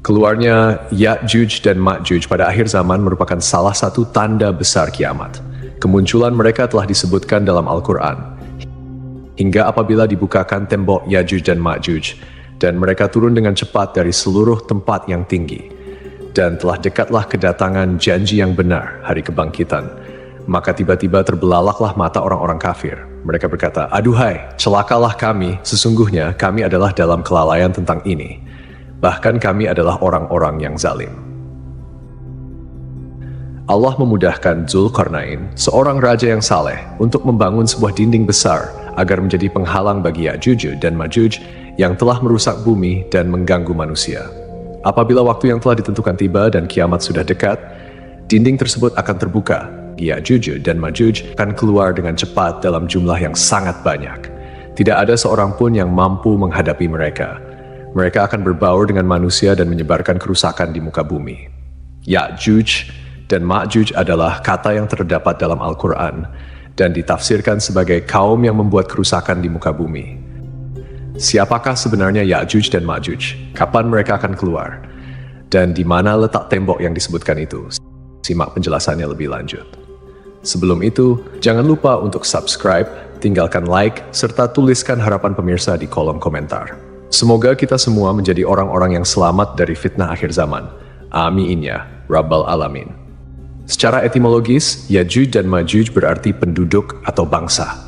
Keluarnya Ya'juj dan Ma'juj pada akhir zaman merupakan salah satu tanda besar kiamat. Kemunculan mereka telah disebutkan dalam Al-Quran. Hingga apabila dibukakan tembok Ya'juj dan Ma'juj, dan mereka turun dengan cepat dari seluruh tempat yang tinggi, dan telah dekatlah kedatangan janji yang benar, hari kebangkitan, maka tiba-tiba terbelalaklah mata orang-orang kafir. Mereka berkata, "Aduhai, celakalah kami, sesungguhnya kami adalah dalam kelalaian tentang ini. Bahkan kami adalah orang-orang yang zalim." Allah memudahkan Dzulqarnain, seorang raja yang saleh, untuk membangun sebuah dinding besar agar menjadi penghalang bagi Ya'juj dan Ma'juj yang telah merusak bumi dan mengganggu manusia. Apabila waktu yang telah ditentukan tiba dan kiamat sudah dekat, dinding tersebut akan terbuka. Ya'juj dan Ma'juj akan keluar dengan cepat dalam jumlah yang sangat banyak. Tidak ada seorang pun yang mampu menghadapi mereka. Mereka akan berbaur dengan manusia dan menyebarkan kerusakan di muka bumi. Ya'juj dan Ma'juj adalah kata yang terdapat dalam Al-Quran dan ditafsirkan sebagai kaum yang membuat kerusakan di muka bumi. Siapakah sebenarnya Ya'juj dan Ma'juj? Kapan mereka akan keluar? Dan di mana letak tembok yang disebutkan itu? Simak penjelasannya lebih lanjut. Sebelum itu, jangan lupa untuk subscribe, tinggalkan like, serta tuliskan harapan pemirsa di kolom komentar. Semoga kita semua menjadi orang-orang yang selamat dari fitnah akhir zaman. Amin ya, Rabbal Alamin. Secara etimologis, Ya'juj dan Ma'juj berarti penduduk atau bangsa.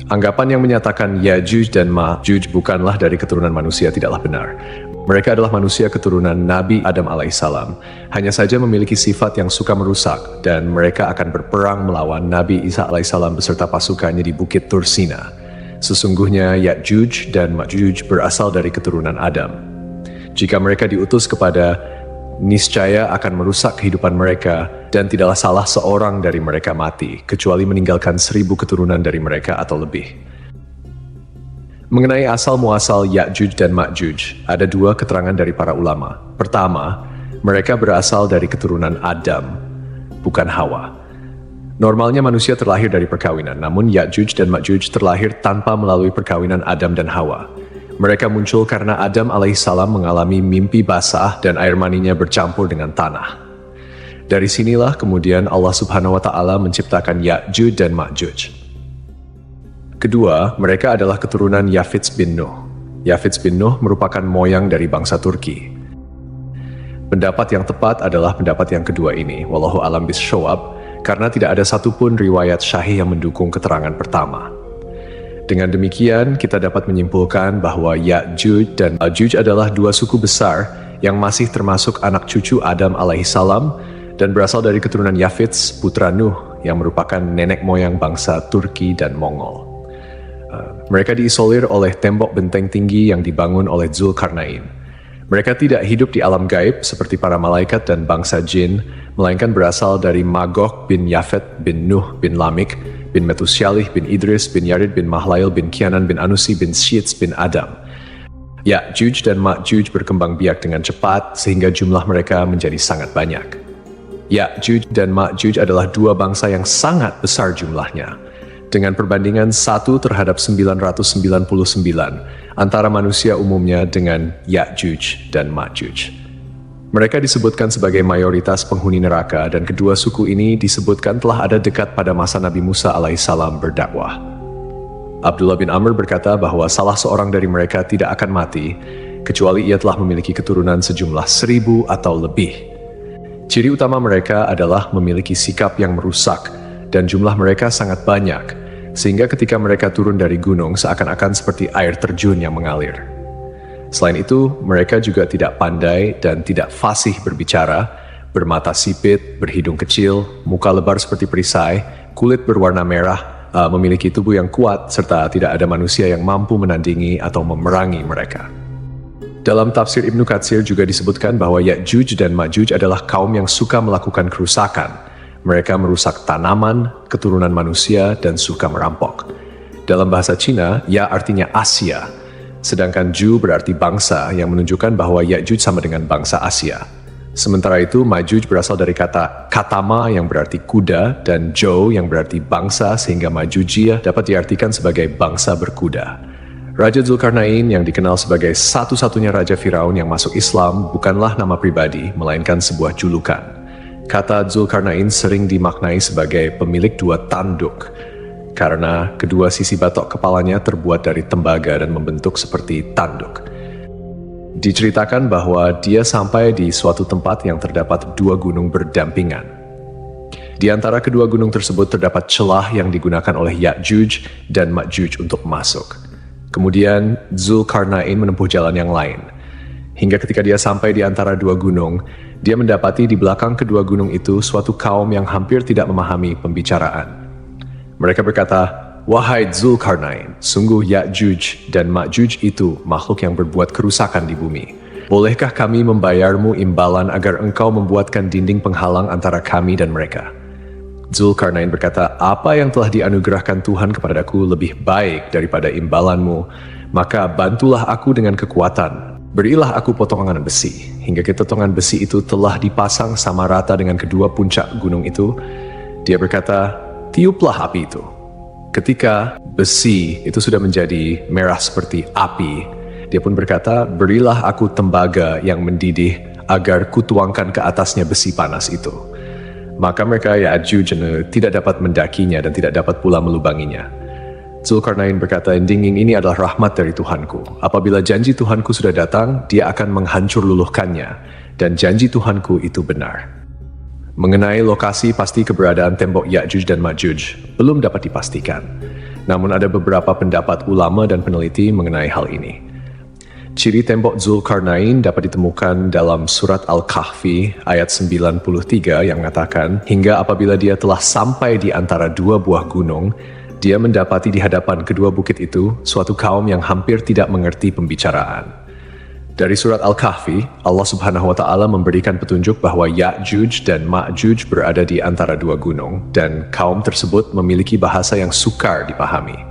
Anggapan yang menyatakan Ya'juj dan Ma'juj bukanlah dari keturunan manusia tidaklah benar. Mereka adalah manusia keturunan Nabi Adam alaihissalam, hanya saja memiliki sifat yang suka merusak, dan mereka akan berperang melawan Nabi Isa alaihissalam beserta pasukannya di Bukit Tursina. Sesungguhnya Ya'juj dan Ma'juj berasal dari keturunan Adam. Jika mereka diutus kepada, niscaya akan merusak kehidupan mereka, dan tidaklah salah seorang dari mereka mati, kecuali meninggalkan 1000 keturunan dari mereka atau lebih. Mengenai asal-muasal Ya'juj dan Ma'juj, ada dua keterangan dari para ulama. Pertama, mereka berasal dari keturunan Adam, bukan Hawa. Normalnya manusia terlahir dari perkawinan, namun Ya'juj dan Ma'juj terlahir tanpa melalui perkawinan Adam dan Hawa. Mereka muncul karena Adam alaihissalam mengalami mimpi basah dan air maninya bercampur dengan tanah. Dari sinilah kemudian Allah Subhanahu wa Ta'ala menciptakan Ya'juj dan Ma'juj. Kedua, mereka adalah keturunan Yafits bin Nuh. Yafits bin Nuh merupakan moyang dari bangsa Turki. Pendapat yang tepat adalah pendapat yang kedua ini, wallahu alam bisshawab, karena tidak ada satupun riwayat syahih yang mendukung keterangan pertama. Dengan demikian, kita dapat menyimpulkan bahwa Ya'juj dan Ma'juj adalah dua suku besar yang masih termasuk anak cucu Adam alaihissalam dan berasal dari keturunan Yafits, putra Nuh, yang merupakan nenek moyang bangsa Turki dan Mongol. Mereka diisolir oleh tembok benteng tinggi yang dibangun oleh Dzulqarnain. Mereka tidak hidup di alam gaib seperti para malaikat dan bangsa jin, melainkan berasal dari Magog bin Yafet bin Nuh bin Lamik bin Metusyalih bin Idris bin Yarid bin Mahlail bin Kianan bin Anusi bin Syits bin Adam. Ya'juj dan Ma'juj berkembang biak dengan cepat sehingga jumlah mereka menjadi sangat banyak. Ya'juj dan Ma'juj adalah dua bangsa yang sangat besar jumlahnya, dengan perbandingan 1:999 antara manusia umumnya dengan Ya'juj dan Ma'juj. Mereka disebutkan sebagai mayoritas penghuni neraka, dan kedua suku ini disebutkan telah ada dekat pada masa Nabi Musa alaihissalam berdakwah. Abdullah bin Amr berkata bahwa salah seorang dari mereka tidak akan mati, kecuali ia telah memiliki keturunan sejumlah 1000 atau lebih. Ciri utama mereka adalah memiliki sikap yang merusak, dan jumlah mereka sangat banyak, sehingga ketika mereka turun dari gunung seakan-akan seperti air terjun yang mengalir. Selain itu, mereka juga tidak pandai dan tidak fasih berbicara, bermata sipit, berhidung kecil, muka lebar seperti perisai, kulit berwarna merah, memiliki tubuh yang kuat, serta tidak ada manusia yang mampu menandingi atau memerangi mereka. Dalam tafsir Ibnu Katsir juga disebutkan bahwa Ya'juj dan Ma'juj adalah kaum yang suka melakukan kerusakan. Mereka merusak tanaman, keturunan manusia, dan suka merampok. Dalam bahasa Cina, Ya artinya Asia, sedangkan Ju berarti bangsa, yang menunjukkan bahwa Ya'juj sama dengan bangsa Asia. Sementara itu, Ma'juj berasal dari kata katama yang berarti kuda, dan Jo yang berarti bangsa, sehingga Ma'jujiyah dapat diartikan sebagai bangsa berkuda. Raja Zulkarnain yang dikenal sebagai satu-satunya Raja Firaun yang masuk Islam bukanlah nama pribadi, melainkan sebuah julukan. Kata Zulkarnain sering dimaknai sebagai pemilik dua tanduk, karena kedua sisi batok kepalanya terbuat dari tembaga dan membentuk seperti tanduk. Diceritakan bahwa dia sampai di suatu tempat yang terdapat dua gunung berdampingan. Di antara kedua gunung tersebut terdapat celah yang digunakan oleh Ya'juj dan Ma'juj untuk masuk. Kemudian Zulkarnain menempuh jalan yang lain. Hingga ketika dia sampai di antara dua gunung, dia mendapati di belakang kedua gunung itu suatu kaum yang hampir tidak memahami pembicaraan. Mereka berkata, "Wahai Zulkarnain, sungguh Ya'juj dan Ma'juj itu makhluk yang berbuat kerusakan di bumi. Bolehkah kami membayarmu imbalan agar engkau membuatkan dinding penghalang antara kami dan mereka?" Zulkarnain berkata, "Apa yang telah dianugerahkan Tuhan kepadaku lebih baik daripada imbalanmu, maka bantulah aku dengan kekuatan. Berilah aku potongan besi." Hingga potongan besi itu telah dipasang sama rata dengan kedua puncak gunung itu. Dia berkata, "Tiuplah api itu." Ketika besi itu sudah menjadi merah seperti api, dia pun berkata, "Berilah aku tembaga yang mendidih agar kutuangkan ke atasnya besi panas itu." Maka mereka Ya'juj tidak dapat mendakinya dan tidak dapat pula melubanginya. Zulkarnain berkata, "Dinding ini adalah rahmat dari Tuhanku. Apabila janji Tuhanku sudah datang, dia akan menghancur luluhkannya, dan janji Tuhanku itu benar." Mengenai lokasi pasti keberadaan tembok Ya'juj dan Ma'juj belum dapat dipastikan. Namun ada beberapa pendapat ulama dan peneliti mengenai hal ini. Ciri tembok Zulkarnain dapat ditemukan dalam surat Al-Kahfi ayat 93 yang mengatakan, "Hingga apabila dia telah sampai di antara dua buah gunung, dia mendapati di hadapan kedua bukit itu suatu kaum yang hampir tidak mengerti pembicaraan." Dari surat Al-Kahfi, Allah Subhanahu wa Ta'ala memberikan petunjuk bahwa Ya'juj dan Ma'juj berada di antara dua gunung, dan kaum tersebut memiliki bahasa yang sukar dipahami.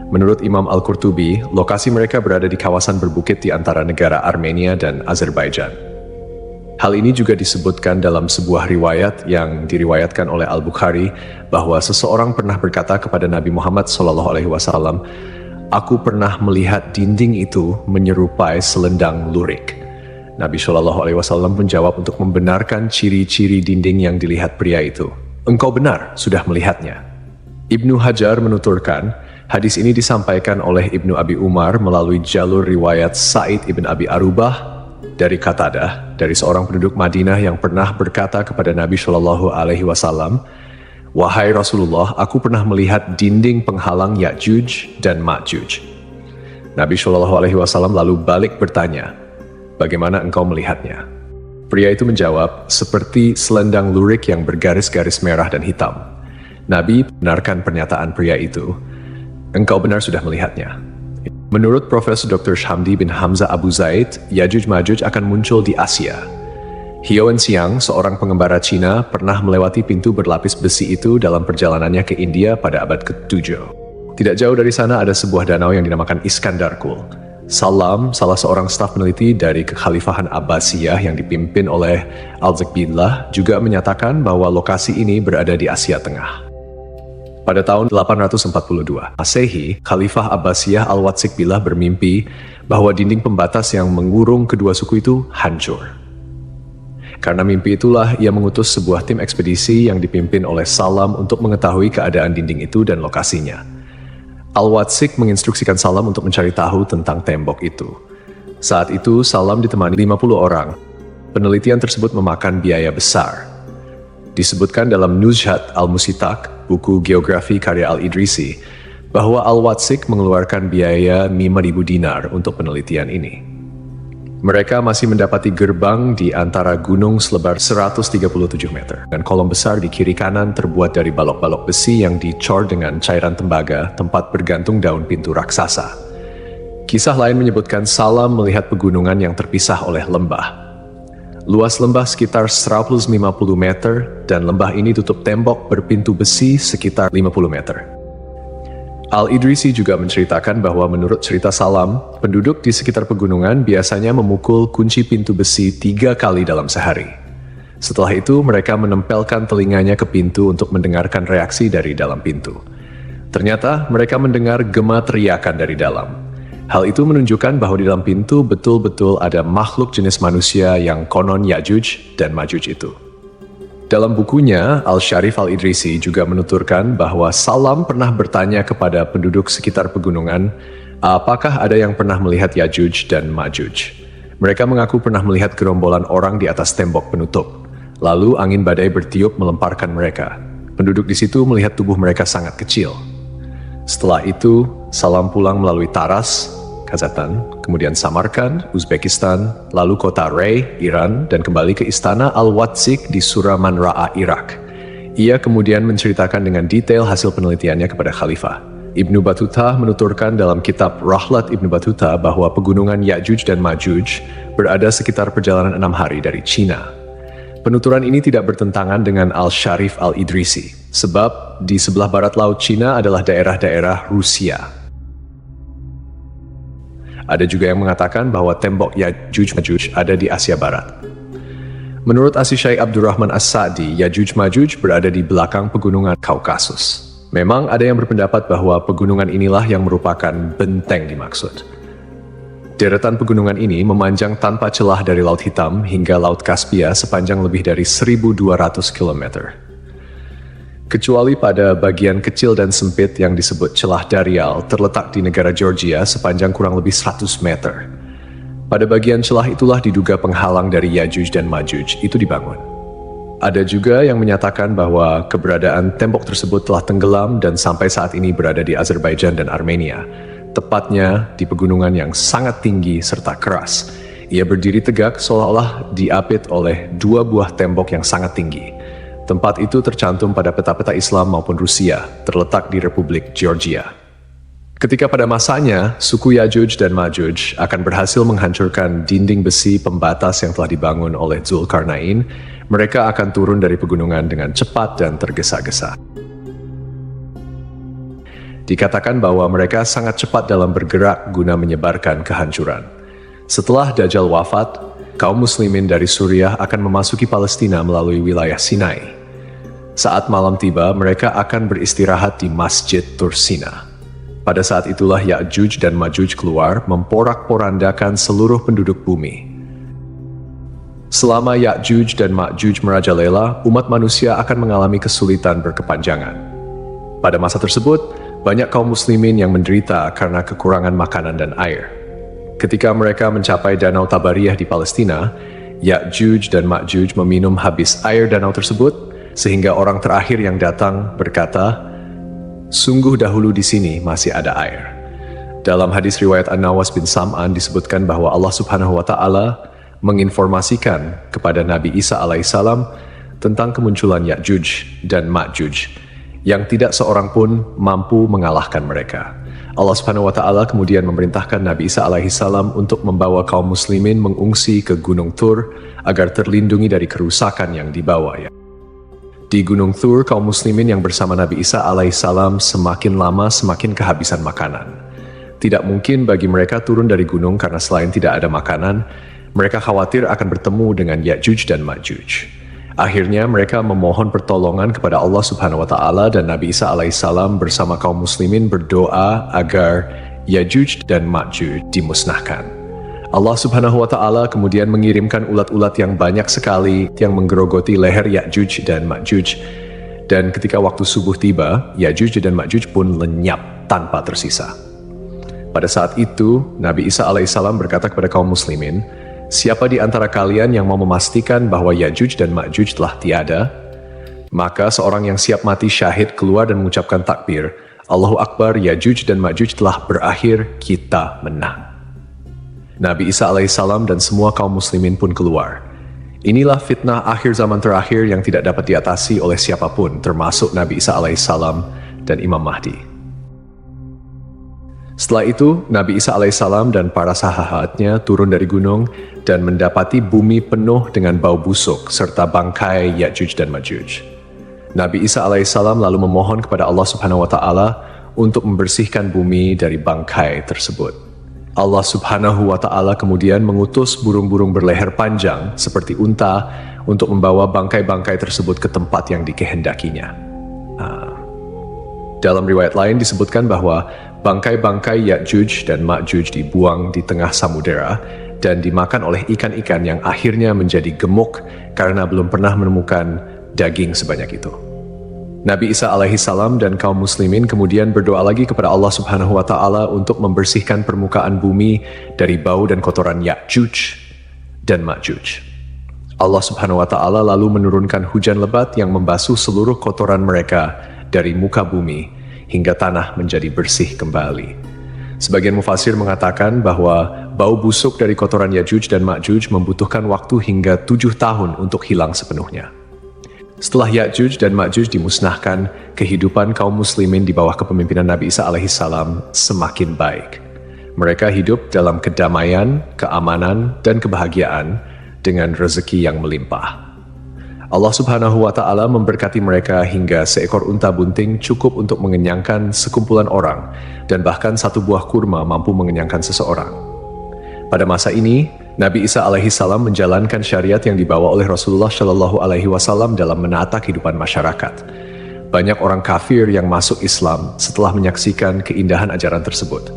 Menurut Imam Al-Qurtubi, lokasi mereka berada di kawasan berbukit di antara negara Armenia dan Azerbaijan. Hal ini juga disebutkan dalam sebuah riwayat yang diriwayatkan oleh Al-Bukhari bahwa seseorang pernah berkata kepada Nabi Muhammad SAW, "Aku pernah melihat dinding itu menyerupai selendang lurik." Nabi SAW menjawab untuk membenarkan ciri-ciri dinding yang dilihat pria itu. "Engkau benar, sudah melihatnya." Ibnu Hajar menuturkan, hadis ini disampaikan oleh Ibnu Abi Umar melalui jalur riwayat Sa'id ibn Abi Arubah dari Qatadah, dari seorang penduduk Madinah yang pernah berkata kepada Nabi SAW, "Wahai Rasulullah, aku pernah melihat dinding penghalang Ya'juj dan Ma'juj." Nabi SAW lalu balik bertanya, "Bagaimana engkau melihatnya?" Pria itu menjawab, "Seperti selendang lurik yang bergaris-garis merah dan hitam." Nabi benarkan pernyataan pria itu. "Engkau benar sudah melihatnya." Menurut Profesor Dr. Hamdi bin Hamzah Abu Zaid, Ya'juj Ma'juj akan muncul di Asia. Hioen Xiang, seorang pengembara Cina, pernah melewati pintu berlapis besi itu dalam perjalanannya ke India pada abad ke-7. Tidak jauh dari sana ada sebuah danau yang dinamakan Iskandarkul. Salam, salah seorang staf peneliti dari Kekhalifahan Abbasiyah yang dipimpin oleh Al-Zakbillah, juga menyatakan bahwa lokasi ini berada di Asia Tengah. Pada tahun 842 Masehi, Khalifah Abbasiyah Al-Watsikbillah bermimpi bahwa dinding pembatas yang mengurung kedua suku itu hancur. Karena mimpi itulah ia mengutus sebuah tim ekspedisi yang dipimpin oleh Salam untuk mengetahui keadaan dinding itu dan lokasinya. Al-Watsik menginstruksikan Salam untuk mencari tahu tentang tembok itu. Saat itu Salam ditemani 50 orang. Penelitian tersebut memakan biaya besar. Disebutkan dalam Nuzhat Al-Musitak, buku geografi karya Al-Idrisi, bahwa Al-Watsik mengeluarkan biaya 5.000 dinar untuk penelitian ini. Mereka masih mendapati gerbang di antara gunung selebar 137 meter, dan kolom besar di kiri kanan terbuat dari balok-balok besi yang dicor dengan cairan tembaga, tempat bergantung daun pintu raksasa. Kisah lain menyebutkan Salam melihat pegunungan yang terpisah oleh lembah. Luas lembah sekitar 150 meter, dan lembah ini tutup tembok berpintu besi sekitar 50 meter. Al-Idrisi juga menceritakan bahwa menurut cerita Salam, penduduk di sekitar pegunungan biasanya memukul kunci pintu besi 3 kali dalam sehari. Setelah itu, mereka menempelkan telinganya ke pintu untuk mendengarkan reaksi dari dalam pintu. Ternyata, mereka mendengar gema teriakan dari dalam. Hal itu menunjukkan bahwa di dalam pintu betul-betul ada makhluk jenis manusia yang konon Ya'juj dan Ma'juj itu. Dalam bukunya, Al-Sharif Al-Idrisi juga menuturkan bahwa Salam pernah bertanya kepada penduduk sekitar pegunungan, apakah ada yang pernah melihat Ya'juj dan Ma'juj? Mereka mengaku pernah melihat gerombolan orang di atas tembok penutup. Lalu angin badai bertiup melemparkan mereka. Penduduk di situ melihat tubuh mereka sangat kecil. Setelah itu, Salam pulang melalui Taras, Kazakhstan, kemudian Samarkand, Uzbekistan, lalu kota Rey, Iran, dan kembali ke istana Al-Watzik di Suraman Ra'a, Irak. Ia kemudian menceritakan dengan detail hasil penelitiannya kepada Khalifah. Ibnu Battuta menuturkan dalam kitab Rahlat Ibnu Battuta bahwa pegunungan Ya'juj dan Ma'juj berada sekitar perjalanan 6 hari dari Cina. Penuturan ini tidak bertentangan dengan Al-Sharif Al-Idrisi, sebab di sebelah barat laut Cina adalah daerah-daerah Rusia. Ada juga yang mengatakan bahwa tembok Ya'juj-Ma'juj ada di Asia Barat. Menurut Asy-Syaikh Abdurrahman As-Sa'di, Ya'juj-Ma'juj berada di belakang pegunungan Kaukasus. Memang ada yang berpendapat bahwa pegunungan inilah yang merupakan benteng dimaksud. Deretan pegunungan ini memanjang tanpa celah dari Laut Hitam hingga Laut Kaspia sepanjang lebih dari 1.200 km. Kecuali pada bagian kecil dan sempit yang disebut celah Darial terletak di negara Georgia sepanjang kurang lebih 100 meter. Pada bagian celah itulah diduga penghalang dari Ya'juj dan Ma'juj itu dibangun. Ada juga yang menyatakan bahwa keberadaan tembok tersebut telah tenggelam dan sampai saat ini berada di Azerbaijan dan Armenia, tepatnya di pegunungan yang sangat tinggi serta keras. Ia berdiri tegak seolah-olah diapit oleh 2 buah tembok yang sangat tinggi. Tempat itu tercantum pada peta-peta Islam maupun Rusia, terletak di Republik Georgia. Ketika pada masanya, suku Ya'juj dan Ma'juj akan berhasil menghancurkan dinding besi pembatas yang telah dibangun oleh Zulkarnain, mereka akan turun dari pegunungan dengan cepat dan tergesa-gesa. Dikatakan bahwa mereka sangat cepat dalam bergerak guna menyebarkan kehancuran. Setelah Dajjal wafat, kaum muslimin dari Suriah akan memasuki Palestina melalui wilayah Sinai. Saat malam tiba, mereka akan beristirahat di Masjid Tursina. Pada saat itulah Ya'juj dan Ma'juj keluar memporak-porandakan seluruh penduduk bumi. Selama Ya'juj dan Ma'juj merajalela, umat manusia akan mengalami kesulitan berkepanjangan. Pada masa tersebut, banyak kaum muslimin yang menderita karena kekurangan makanan dan air. Ketika mereka mencapai Danau Tabariyah di Palestina, Ya'juj dan Ma'juj meminum habis air danau tersebut, sehingga orang terakhir yang datang berkata, "Sungguh dahulu di sini masih ada air." Dalam hadis riwayat An-Nawas bin Sam'an disebutkan bahwa Allah Subhanahu wa Ta'ala menginformasikan kepada Nabi Isa alaihissalam tentang kemunculan Ya'juj dan Ma'juj, yang tidak seorang pun mampu mengalahkan mereka. Allah Subhanahu wa Ta'ala kemudian memerintahkan Nabi Isa alaihissalam untuk membawa kaum muslimin mengungsi ke Gunung Tur agar terlindungi dari kerusakan yang dibawanya. Di Gunung Tur, kaum muslimin yang bersama Nabi Isa alaihissalam semakin lama semakin kehabisan makanan. Tidak mungkin bagi mereka turun dari gunung karena selain tidak ada makanan, mereka khawatir akan bertemu dengan Ya'juj dan Ma'juj. Akhirnya mereka memohon pertolongan kepada Allah Subhanahu wa Ta'ala dan Nabi Isa alaihissalam bersama kaum muslimin berdoa agar Ya'juj dan Ma'juj dimusnahkan. Allah Subhanahu wa Ta'ala kemudian mengirimkan ulat-ulat yang banyak sekali yang menggerogoti leher Ya'juj dan Ma'juj. Dan ketika waktu subuh tiba, Ya'juj dan Ma'juj pun lenyap tanpa tersisa. Pada saat itu, Nabi Isa alaihissalam berkata kepada kaum muslimin, "Siapa di antara kalian yang mau memastikan bahwa Ya'juj dan Ma'juj telah tiada?" Maka seorang yang siap mati syahid keluar dan mengucapkan takbir, "Allahu Akbar, Ya'juj dan Ma'juj telah berakhir, kita menang." Nabi Isa alaihissalam dan semua kaum muslimin pun keluar. Inilah fitnah akhir zaman terakhir yang tidak dapat diatasi oleh siapapun, termasuk Nabi Isa alaihissalam dan Imam Mahdi. Setelah itu, Nabi Isa alaihissalam dan para sahabatnya turun dari gunung dan mendapati bumi penuh dengan bau busuk serta bangkai Ya'juj dan Ma'juj. Nabi Isa alaihissalam lalu memohon kepada Allah Subhanahu wa Ta'ala untuk membersihkan bumi dari bangkai tersebut. Allah Subhanahu wa Ta'ala kemudian mengutus burung-burung berleher panjang seperti unta untuk membawa bangkai-bangkai tersebut ke tempat yang dikehendakinya. Dalam riwayat lain disebutkan bahwa bangkai-bangkai Ya'juj dan Ma'juj dibuang di tengah samudera dan dimakan oleh ikan-ikan yang akhirnya menjadi gemuk karena belum pernah menemukan daging sebanyak itu. Nabi Isa alaihi salam dan kaum muslimin kemudian berdoa lagi kepada Allah Subhanahu wa taala untuk membersihkan permukaan bumi dari bau dan kotoran Ya'juj dan Ma'juj. Allah Subhanahu wa taala lalu menurunkan hujan lebat yang membasuh seluruh kotoran mereka dari muka bumi hingga tanah menjadi bersih kembali. Sebagian mufasir mengatakan bahwa bau busuk dari kotoran Ya'juj dan Ma'juj membutuhkan waktu hingga 7 tahun untuk hilang sepenuhnya. Setelah Ya'juj dan Ma'juj dimusnahkan, kehidupan kaum muslimin di bawah kepemimpinan Nabi Isa alaihi salam semakin baik. Mereka hidup dalam kedamaian, keamanan, dan kebahagiaan dengan rezeki yang melimpah. Allah Subhanahu wa taala memberkati mereka hingga seekor unta bunting cukup untuk mengenyangkan sekumpulan orang dan bahkan satu buah kurma mampu mengenyangkan seseorang. Pada masa ini, Nabi Isa alaihi salam menjalankan syariat yang dibawa oleh Rasulullah Shallallahu alaihi wasallam dalam menata kehidupan masyarakat. Banyak orang kafir yang masuk Islam setelah menyaksikan keindahan ajaran tersebut.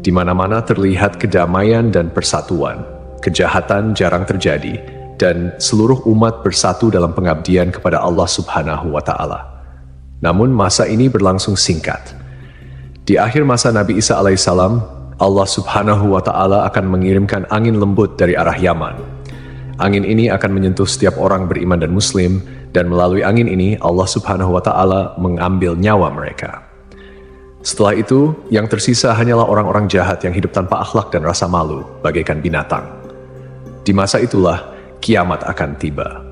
Di mana-mana terlihat kedamaian dan persatuan. Kejahatan jarang terjadi dan seluruh umat bersatu dalam pengabdian kepada Allah Subhanahu wa taala. Namun masa ini berlangsung singkat. Di akhir masa Nabi Isa alaihissalam, Allah Subhanahu wa taala akan mengirimkan angin lembut dari arah Yaman. Angin ini akan menyentuh setiap orang beriman dan muslim, dan melalui angin ini Allah Subhanahu wa taala mengambil nyawa mereka. Setelah itu, yang tersisa hanyalah orang-orang jahat yang hidup tanpa akhlak dan rasa malu, bagaikan binatang. Di masa itulah kiamat akan tiba.